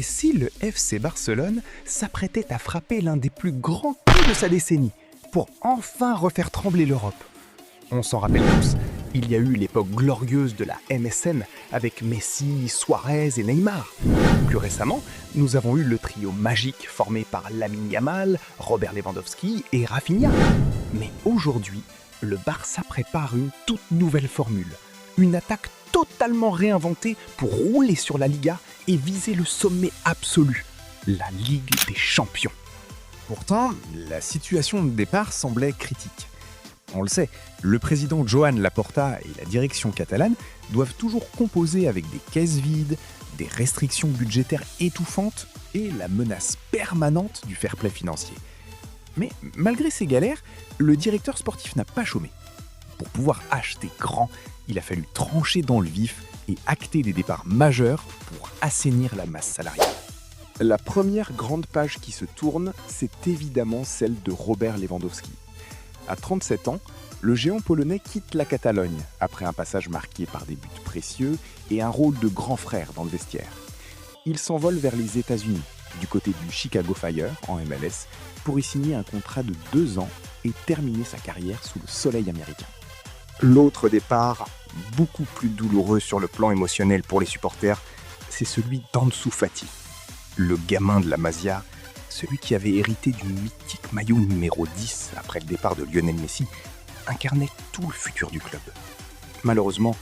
Et si le FC Barcelone s'apprêtait à frapper l'un des plus grands coups de sa décennie pour enfin refaire trembler l'Europe? On s'en rappelle tous, il y a eu l'époque glorieuse de la MSN avec Messi, Suarez et Neymar. Plus récemment, nous avons eu le trio magique formé par Lamine Yamal, Robert Lewandowski et Rafinha. Mais aujourd'hui, le Barça prépare une toute nouvelle formule, une attaque totalement réinventée pour rouler sur la Liga et viser le sommet absolu, la Ligue des Champions. Pourtant, la situation de départ semblait critique. On le sait, le président Joan Laporta et la direction catalane doivent toujours composer avec des caisses vides, des restrictions budgétaires étouffantes et la menace permanente du fair-play financier. Mais malgré ces galères, le directeur sportif n'a pas chômé. Pour pouvoir acheter grand, il a fallu trancher dans le vif et acter des départs majeurs pour assainir la masse salariale. La première grande page qui se tourne, c'est évidemment celle de Robert Lewandowski. À 37 ans, le géant polonais quitte la Catalogne après un passage marqué par des buts précieux et un rôle de grand frère dans le vestiaire. Il s'envole vers les États-Unis, du côté du Chicago Fire en MLS, pour y signer un contrat de 2 ans et terminer sa carrière sous le soleil américain. L'autre départ, beaucoup plus douloureux sur le plan émotionnel pour les supporters, c'est celui d'Ansu Fati, le gamin de la Masia, celui qui avait hérité du mythique maillot numéro 10 après le départ de Lionel Messi, incarnait tout le futur du club. Malheureusement,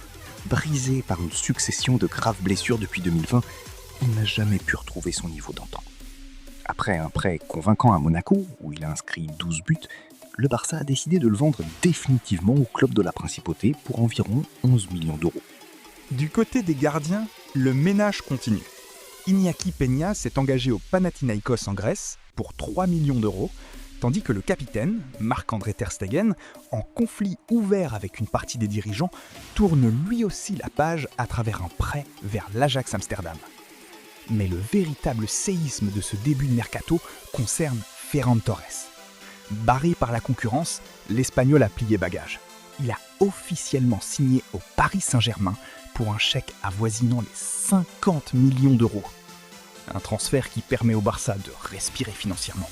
brisé par une succession de graves blessures depuis 2020, il n'a jamais pu retrouver son niveau d'antan. Après un prêt convaincant à Monaco, où il a inscrit 12 buts, le Barça a décidé de le vendre définitivement au club de la Principauté pour environ 11 millions d'euros. Du côté des gardiens, le ménage continue. Iñaki Peña s'est engagé au Panathinaïkos en Grèce pour 3 millions d'euros, tandis que le capitaine, Marc-André ter Stegen, en conflit ouvert avec une partie des dirigeants, tourne lui aussi la page à travers un prêt vers l'Ajax Amsterdam. Mais le véritable séisme de ce début de mercato concerne Ferran Torres. Barré par la concurrence, l'Espagnol a plié bagage. Il a officiellement signé au Paris Saint-Germain pour un chèque avoisinant les 50 millions d'euros. Un transfert qui permet au Barça de respirer financièrement.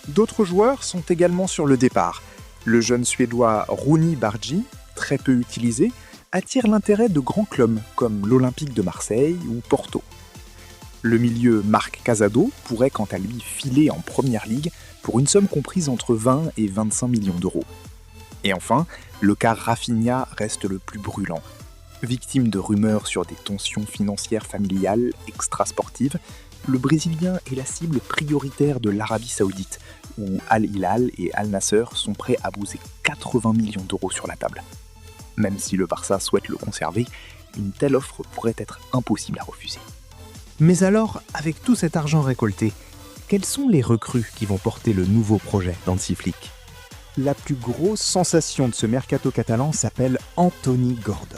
D'autres joueurs sont également sur le départ. Le jeune Suédois Rooney Bargi, très peu utilisé, attire l'intérêt de grands clubs comme l'Olympique de Marseille ou Porto. Le milieu Marc Casado pourrait quant à lui filer en première ligue pour une somme comprise entre 20 et 25 millions d'euros. Et enfin, le cas Rafinha reste le plus brûlant. Victime de rumeurs sur des tensions financières familiales extrasportives, le Brésilien est la cible prioritaire de l'Arabie Saoudite, où Al Hilal et Al Nasser sont prêts à poser 80 millions d'euros sur la table. Même si le Barça souhaite le conserver, une telle offre pourrait être impossible à refuser. Mais alors, avec tout cet argent récolté, quelles sont les recrues qui vont porter le nouveau projet d'Hansi Flick? La plus grosse sensation de ce mercato catalan s'appelle Anthony Gordon.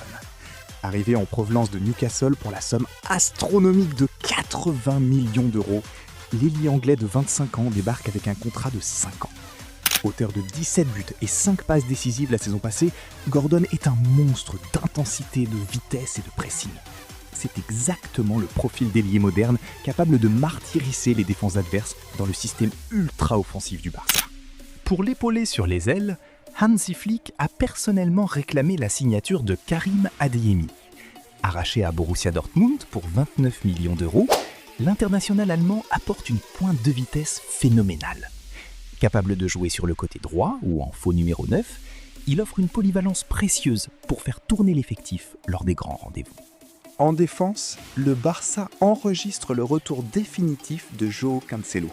Arrivé en provenance de Newcastle pour la somme astronomique de 80 millions d'euros, l'ailier anglais de 25 ans débarque avec un contrat de 5 ans. Auteur de 17 buts et 5 passes décisives la saison passée, Gordon est un monstre d'intensité, de vitesse et de pressing. C'est exactement le profil d'ailier moderne capable de martyriser les défenses adverses dans le système ultra-offensif du Barça. Pour l'épauler sur les ailes, Hansi Flick a personnellement réclamé la signature de Karim Adeyemi. Arraché à Borussia Dortmund pour 29 millions d'euros, l'international allemand apporte une pointe de vitesse phénoménale. Capable de jouer sur le côté droit ou en faux numéro 9, il offre une polyvalence précieuse pour faire tourner l'effectif lors des grands rendez-vous. En défense, le Barça enregistre le retour définitif de João Cancelo.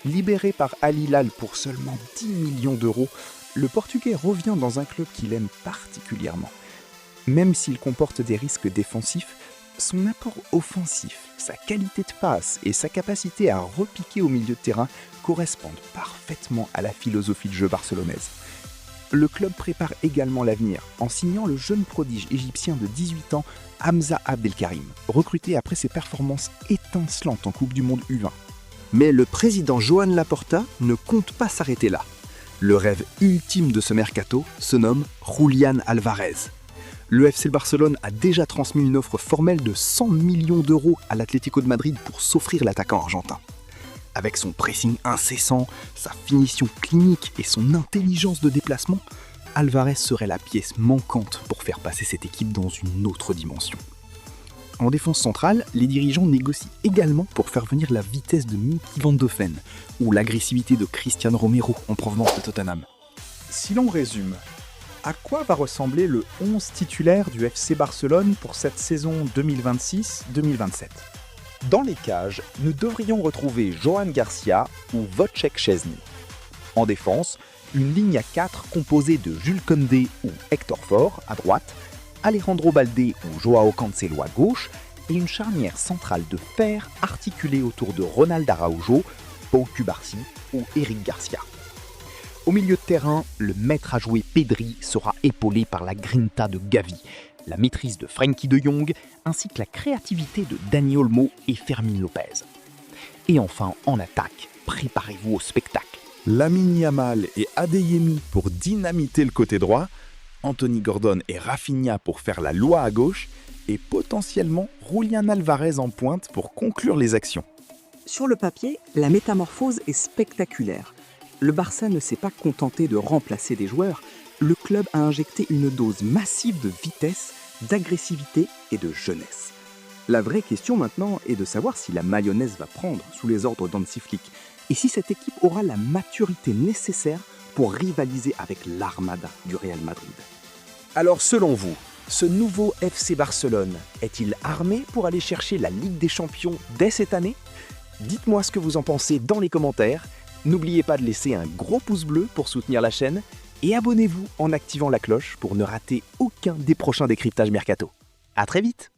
Libéré par Al Hilal pour seulement 10 millions d'euros, le Portugais revient dans un club qu'il aime particulièrement. Même s'il comporte des risques défensifs, son apport offensif, sa qualité de passe et sa capacité à repiquer au milieu de terrain correspondent parfaitement à la philosophie de jeu barcelonaise. Le club prépare également l'avenir en signant le jeune prodige égyptien de 18 ans Hamza Abdelkarim, recruté après ses performances étincelantes en Coupe du Monde U20. Mais le président Joan Laporta ne compte pas s'arrêter là. Le rêve ultime de ce mercato se nomme Julián Alvarez. Le FC Barcelone a déjà transmis une offre formelle de 100 millions d'euros à l'Atlético de Madrid pour s'offrir l'attaquant argentin. Avec son pressing incessant, sa finition clinique et son intelligence de déplacement, Alvarez serait la pièce manquante pour faire passer cette équipe dans une autre dimension. En défense centrale, les dirigeants négocient également pour faire venir la vitesse de Mickey Van de Ven ou l'agressivité de Cristian Romero en provenance de Tottenham. Si l'on résume, à quoi va ressembler le 11 titulaire du FC Barcelone pour cette saison 2026-2027 ? Dans les cages, nous devrions retrouver Johan Garcia ou Wojciech Szczesny. En défense, une ligne à 4 composée de Jules Koundé ou Hector Ford à droite, Alejandro Balde ou Joao Cancelo à gauche et une charnière centrale de fer articulée autour de Ronald Araujo, Pau Cubarsí ou Eric Garcia. Au milieu de terrain, le maître à jouer Pedri sera épaulé par la grinta de Gavi, la maîtrise de Frenkie de Jong ainsi que la créativité de Dani Olmo et Fermín López. Et enfin, en attaque, préparez-vous au spectacle. Lamine Yamal et Adeyemi pour dynamiter le côté droit, Anthony Gordon et Rafinha pour faire la loi à gauche, et potentiellement Julián Alvarez en pointe pour conclure les actions. Sur le papier, la métamorphose est spectaculaire. Le Barça ne s'est pas contenté de remplacer des joueurs, le club a injecté une dose massive de vitesse, d'agressivité et de jeunesse. La vraie question maintenant est de savoir si la mayonnaise va prendre sous les ordres d'Hansi Flick et si cette équipe aura la maturité nécessaire pour rivaliser avec l'armada du Real Madrid. Alors selon vous, ce nouveau FC Barcelone est-il armé pour aller chercher la Ligue des Champions dès cette année ? Dites-moi ce que vous en pensez dans les commentaires. N'oubliez pas de laisser un gros pouce bleu pour soutenir la chaîne et abonnez-vous en activant la cloche pour ne rater aucun des prochains décryptages Mercato. À très vite!